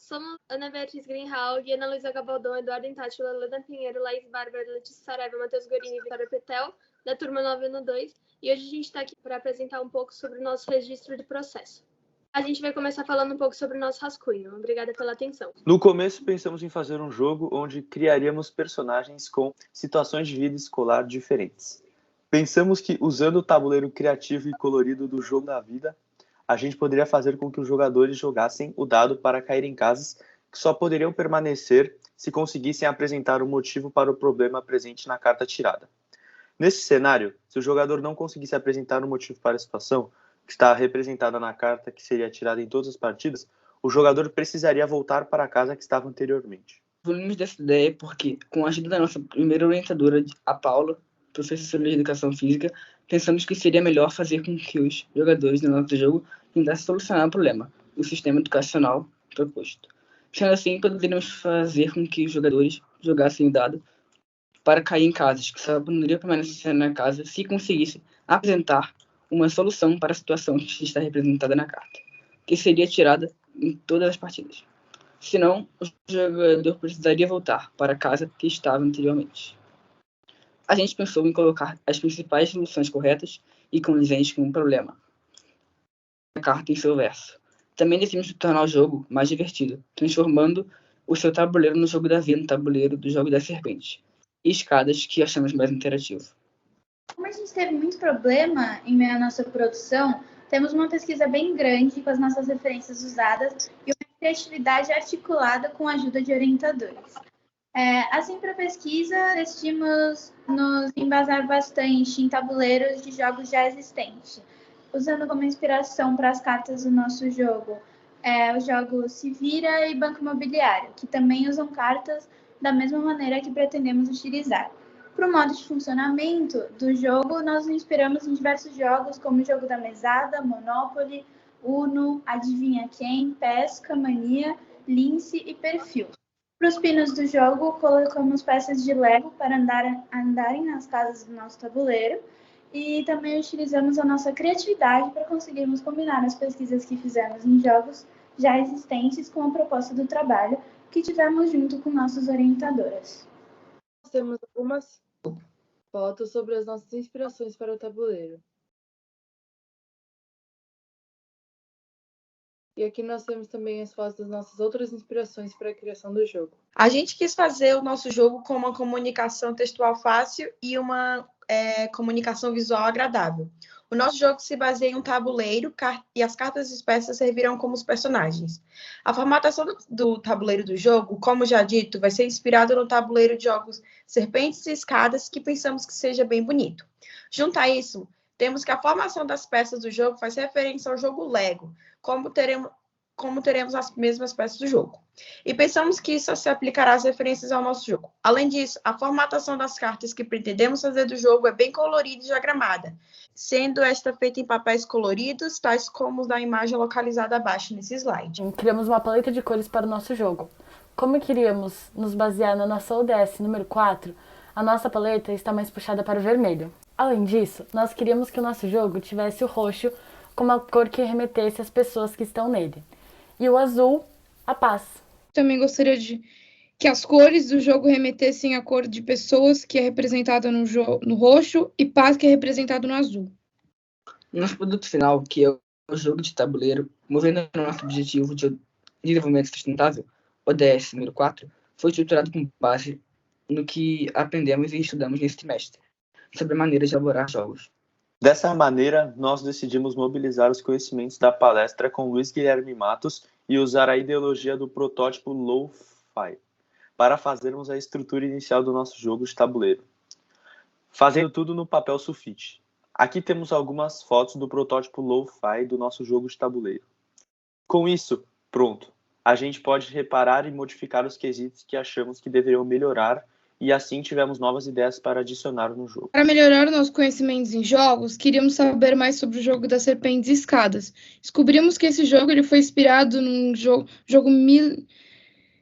Somos Ana Beatriz Greenhalgh, Ana Luísa Gabaldon, Eduardo Intátila, Leda Pinheiro, Laís Bárbara, Letícia Saraiva, Matheus Gorini e Vitória Petel, da turma 912. E hoje a gente está aqui para apresentar um pouco sobre o nosso registro de processo. A gente vai começar falando um pouco sobre o nosso rascunho. Obrigada pela atenção. No começo, pensamos em fazer um jogo onde criaríamos personagens com situações de vida escolar diferentes. Pensamos que, usando o tabuleiro criativo e colorido do jogo da vida, a gente poderia fazer com que os jogadores jogassem o dado para cair em casas que só poderiam permanecer se conseguissem apresentar um motivo para o problema presente na carta tirada. Nesse cenário, se o jogador não conseguisse apresentar um motivo para a situação, que está representada na carta que seria tirada em todas as partidas, o jogador precisaria voltar para a casa que estava anteriormente. Evoluímos dessa ideia porque, com a ajuda da nossa primeira orientadora, a Paula, professora de Educação Física, pensamos que seria melhor fazer com que os jogadores do nosso jogo tentassem solucionar o problema, o sistema educacional proposto. Sendo assim, poderíamos fazer com que os jogadores jogassem o dado para cair em casas, que só poderiam permanecer na casa se conseguissem apresentar uma solução para a situação que está representada na carta, que seria tirada em todas as partidas. Senão, o jogador precisaria voltar para a casa que estava anteriormente. A gente pensou em colocar as principais soluções corretas e condizentes com o problema da carta em seu verso. Também decidimos tornar o jogo mais divertido, transformando o seu tabuleiro no jogo da vida no tabuleiro do jogo da serpente, e escadas que achamos mais interativo. Como a gente teve muito problema em meio à nossa produção, temos uma pesquisa bem grande com as nossas referências usadas e uma criatividade articulada com a ajuda de orientadores. Assim, para a pesquisa, decidimos nos embasar bastante em tabuleiros de jogos já existentes, usando como inspiração para as cartas do nosso jogo os jogos Se Vira e Banco Imobiliário, que também usam cartas da mesma maneira que pretendemos utilizar. Para o modo de funcionamento do jogo, nós nos inspiramos em diversos jogos, como o jogo da mesada, Monopoly, Uno, Adivinha Quem, Pesca, Mania, Lince e Perfil. Para os pinos do jogo, colocamos peças de Lego para andarem nas casas do nosso tabuleiro e também utilizamos a nossa criatividade para conseguirmos combinar as pesquisas que fizemos em jogos já existentes com a proposta do trabalho que tivemos junto com nossas orientadoras. Nós temos algumas fotos sobre as nossas inspirações para o tabuleiro. E aqui nós temos também as fotos das nossas outras inspirações para a criação do jogo. A gente quis fazer o nosso jogo com uma comunicação textual fácil e uma comunicação visual agradável. O nosso jogo se baseia em um tabuleiro e as cartas dispersas servirão como os personagens. A formatação do tabuleiro do jogo, como já dito, vai ser inspirado no tabuleiro de jogos Serpentes e Escadas, que pensamos que seja bem bonito. Junto a isso, temos que a formação das peças do jogo faz referência ao jogo Lego, como teremos as mesmas peças do jogo. E pensamos que isso se aplicará às referências ao nosso jogo. Além disso, a formatação das cartas que pretendemos fazer do jogo é bem colorida e diagramada, sendo esta feita em papéis coloridos, tais como os da imagem localizada abaixo nesse slide. Criamos uma paleta de cores para o nosso jogo. Como queríamos nos basear na nossa ODS número 4, a nossa paleta está mais puxada para o vermelho. Além disso, nós queríamos que o nosso jogo tivesse o roxo como a cor que remetesse às pessoas que estão nele, e o azul, a paz. Também gostaria de que as cores do jogo remetessem à cor de pessoas, que é representada no roxo, e paz, que é representado no azul. Nosso produto final, que é o jogo de tabuleiro, movendo o nosso objetivo de desenvolvimento sustentável, ODS número 4, foi estruturado com base no que aprendemos e estudamos nesse trimestre, sobre a maneira de elaborar jogos. Dessa maneira, nós decidimos mobilizar os conhecimentos da palestra com Luiz Guilherme Matos e usar a ideologia do protótipo Lo-Fi para fazermos a estrutura inicial do nosso jogo de tabuleiro, fazendo tudo no papel sulfite. Aqui temos algumas fotos do protótipo Lo-Fi do nosso jogo de tabuleiro. Com isso, pronto, a gente pode reparar e modificar os quesitos que achamos que deveriam melhorar, e assim tivemos novas ideias para adicionar no jogo. Para melhorar nossos conhecimentos em jogos, queríamos saber mais sobre o jogo das Serpentes e Escadas. Descobrimos que esse jogo ele foi inspirado num jogo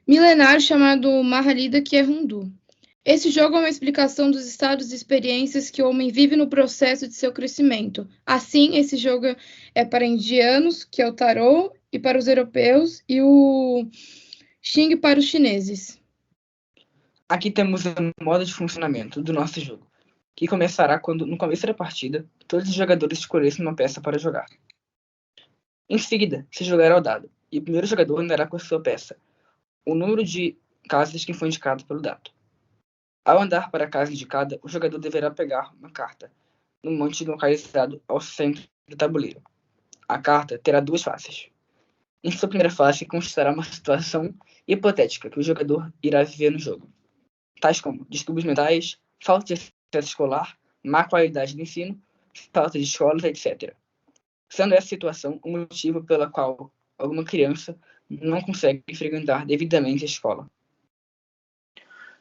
milenar chamado Mahalida, que é Hundu. Esse jogo é uma explicação dos estados e experiências que o homem vive no processo de seu crescimento. Assim, esse jogo é para indianos, que é o tarô, e para os europeus, e o Xing para os chineses. Aqui temos o modo de funcionamento do nosso jogo, que começará quando, no começo da partida, todos os jogadores escolhessem uma peça para jogar. Em seguida, se jogará o dado, e o primeiro jogador andará com a sua peça, o número de casas que foi indicado pelo dado. Ao andar para a casa indicada, o jogador deverá pegar uma carta, num monte localizado ao centro do tabuleiro. A carta terá 2 faces. Em sua primeira face, constará uma situação hipotética que o jogador irá viver no jogo, tais como distúrbios mentais, falta de acesso escolar, má qualidade de ensino, falta de escolas, etc. Sendo essa situação o motivo pela qual alguma criança não consegue frequentar devidamente a escola.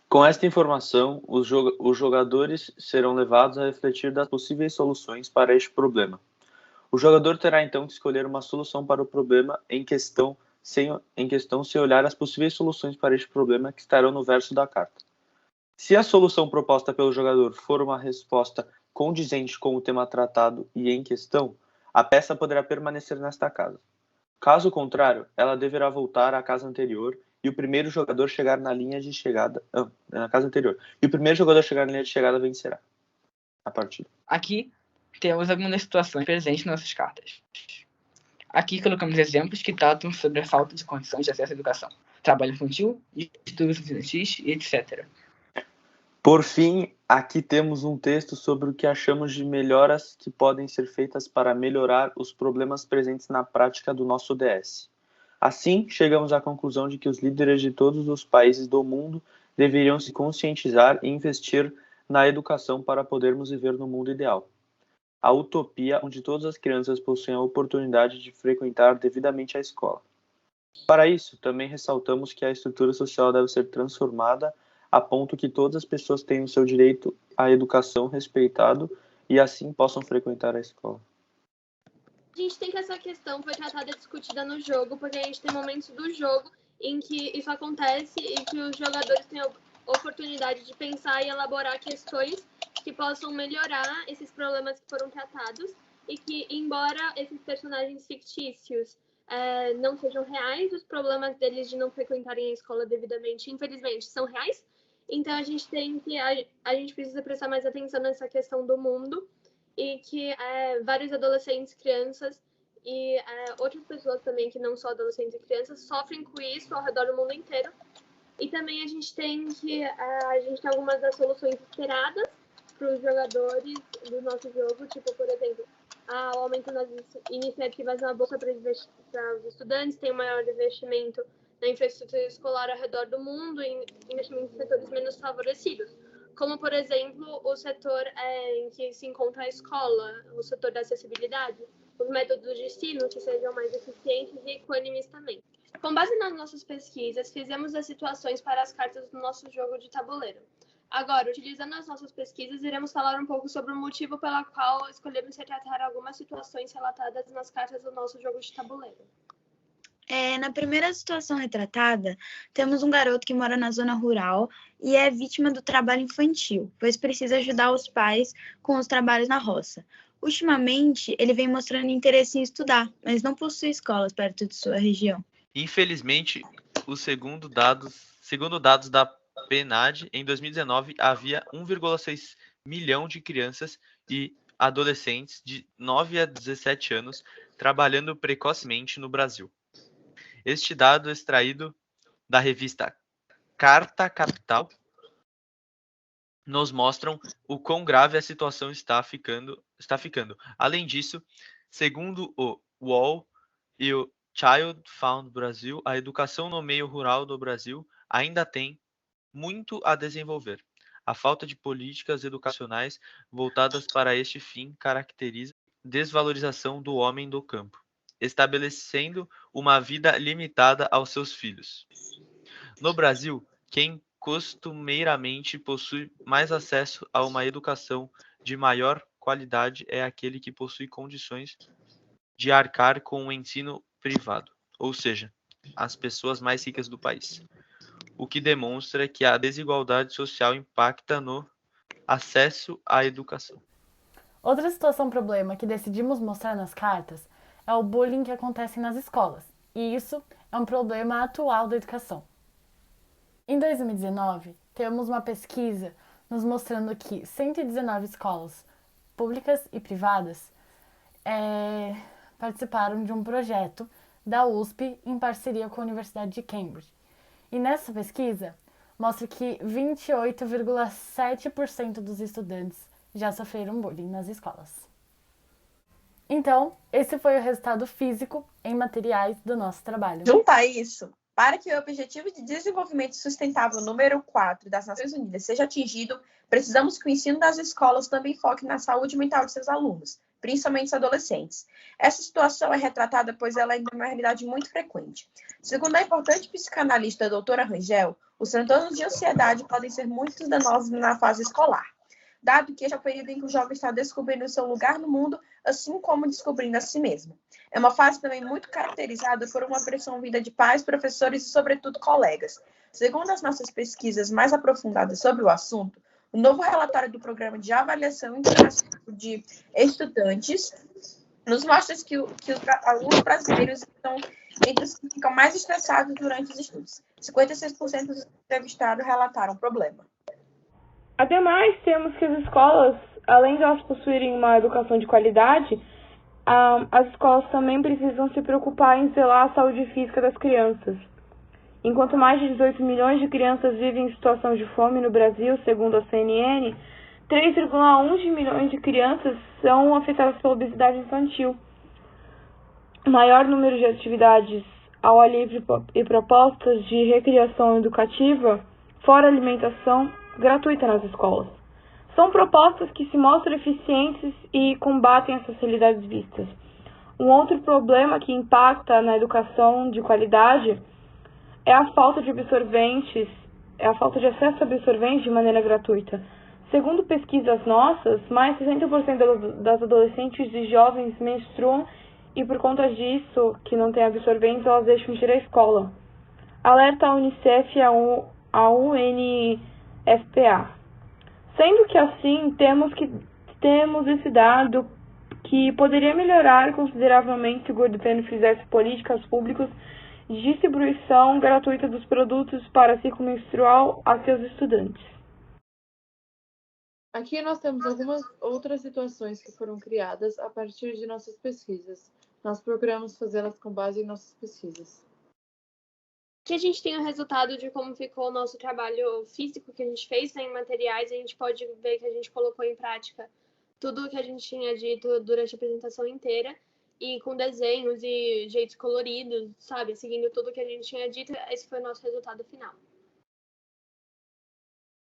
Com esta informação, os jogadores serão levados a refletir das possíveis soluções para este problema. O jogador terá então que escolher uma solução para o problema em questão sem olhar as possíveis soluções para este problema que estarão no verso da carta. Se a solução proposta pelo jogador for uma resposta condizente com o tema tratado e em questão, a peça poderá permanecer nesta casa. Caso contrário, ela deverá voltar à casa anterior e o primeiro jogador chegar na linha de chegada na casa anterior. E o primeiro jogador chegar na linha de chegada vencerá a partida. Aqui temos algumas situações presentes nas nossas cartas. Aqui colocamos exemplos que tratam sobre a falta de condições de acesso à educação, trabalho infantil, distúrbios estudantis e etc. Por fim, aqui temos um texto sobre o que achamos de melhoras que podem ser feitas para melhorar os problemas presentes na prática do nosso ODS. Assim, chegamos à conclusão de que os líderes de todos os países do mundo deveriam se conscientizar e investir na educação para podermos viver no mundo ideal. A utopia onde todas as crianças possuem a oportunidade de frequentar devidamente a escola. Para isso, também ressaltamos que a estrutura social deve ser transformada a ponto que todas as pessoas tenham o seu direito à educação respeitado e assim possam frequentar a escola. A gente tem que essa questão foi tratada e discutida no jogo, porque a gente tem momentos do jogo em que isso acontece e que os jogadores têm a oportunidade de pensar e elaborar questões que possam melhorar esses problemas que foram tratados e que, embora esses personagens fictícios não sejam reais, os problemas deles de não frequentarem a escola devidamente, infelizmente, são reais. Então, a gente precisa prestar mais atenção nessa questão do mundo e que vários adolescentes, crianças e outras pessoas também que não são adolescentes e crianças sofrem com isso ao redor do mundo inteiro. E também a gente tem algumas das soluções esperadas para os jogadores do nosso jogo, tipo, por exemplo, o aumento nas iniciativas na bolsa para os estudantes, tem um maior investimento na infraestrutura escolar ao redor do mundo e investimento em setores menos favorecidos, como, por exemplo, o setor em que se encontra a escola, o setor da acessibilidade, os métodos de ensino que sejam mais eficientes e equânimes também. Com base nas nossas pesquisas, fizemos as situações para as cartas do nosso jogo de tabuleiro. Agora, utilizando as nossas pesquisas, iremos falar um pouco sobre o motivo pela qual escolhemos retratar algumas situações relatadas nas cartas do nosso jogo de tabuleiro. Na primeira situação retratada, temos um garoto que mora na zona rural e é vítima do trabalho infantil, pois precisa ajudar os pais com os trabalhos na roça. Ultimamente, ele vem mostrando interesse em estudar, mas não possui escolas perto de sua região. Infelizmente, segundo dados da PNAD, em 2019 havia 1,6 milhão de crianças e adolescentes de 9 a 17 anos trabalhando precocemente no Brasil. Este dado extraído da revista Carta Capital nos mostram o quão grave a situação está ficando. Além disso, segundo o UOL e o Child Fund Brasil, a educação no meio rural do Brasil ainda tem muito a desenvolver. A falta de políticas educacionais voltadas para este fim caracteriza a desvalorização do homem do campo, estabelecendo uma vida limitada aos seus filhos. No Brasil, quem costumeiramente possui mais acesso a uma educação de maior qualidade é aquele que possui condições de arcar com o ensino privado, ou seja, as pessoas mais ricas do país. O que demonstra que a desigualdade social impacta no acesso à educação. Outra problema que decidimos mostrar nas cartas é o bullying que acontece nas escolas, e isso é um problema atual da educação. Em 2019, temos uma pesquisa nos mostrando que 119 escolas públicas e privadas participaram de um projeto da USP em parceria com a Universidade de Cambridge. E nessa pesquisa, mostra que 28,7% dos estudantes já sofreram bullying nas escolas. Então, esse foi o resultado físico em materiais do nosso trabalho. Junto a isso, para que o Objetivo de Desenvolvimento Sustentável número 4 das Nações Unidas seja atingido, precisamos que o ensino das escolas também foque na saúde mental de seus alunos, principalmente os adolescentes. Essa situação é retratada pois ela ainda é uma realidade muito frequente. Segundo a importante psicanalista doutora Rangel, os transtornos de ansiedade podem ser muito danosos na fase escolar, dado que este é o período em que o jovem está descobrindo o seu lugar no mundo, assim como descobrindo a si mesmo. É uma fase também muito caracterizada por uma pressão vinda de pais, professores e, sobretudo, colegas. Segundo as nossas pesquisas mais aprofundadas sobre o assunto, o novo relatório do Programa de Avaliação Internacional de Estudantes nos mostra que os alunos brasileiros estão entre os que ficam mais estressados durante os estudos. 56% dos entrevistados relataram problema. Ademais, temos que as escolas, além de elas possuírem uma educação de qualidade, as escolas também precisam se preocupar em zelar a saúde física das crianças. Enquanto mais de 18 milhões de crianças vivem em situação de fome no Brasil, segundo a CNN, 3,1 milhões de crianças são afetadas pela obesidade infantil. O maior número de atividades ao ar livre e propostas de recreação educativa, fora alimentação, gratuita nas escolas. São propostas que se mostram eficientes e combatem as facilidades vistas. Um outro problema que impacta na educação de qualidade é a falta de absorventes, acesso a absorventes de maneira gratuita. Segundo pesquisas nossas, mais de 60% das adolescentes e jovens menstruam e por conta disso, que não tem absorventes, elas deixam de ir à escola. Alerta a Unicef e a UNFPA. Sendo que assim, temos esse dado que poderia melhorar consideravelmente se o governo fizesse políticas públicas de distribuição gratuita dos produtos para ciclo menstrual a seus estudantes. Aqui nós temos algumas outras situações que foram criadas a partir de nossas pesquisas. Nós procuramos fazê-las com base em nossas pesquisas. Aqui a gente tem o resultado de como ficou o nosso trabalho físico que a gente fez, em materiais. A gente pode ver que a gente colocou em prática tudo o que a gente tinha dito durante a apresentação inteira, e com desenhos e jeitos coloridos, sabe? Seguindo tudo o que a gente tinha dito, esse foi o nosso resultado final.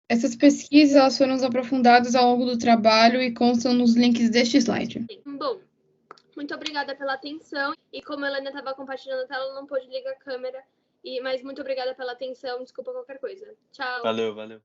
Essas pesquisas elas foram aprofundadas ao longo do trabalho e constam nos links deste slide. Bom, muito obrigada pela atenção. E como a Helena estava compartilhando a tela, ela não pôde ligar a câmera. Mas muito obrigada pela atenção. Desculpa qualquer coisa. Tchau. Valeu.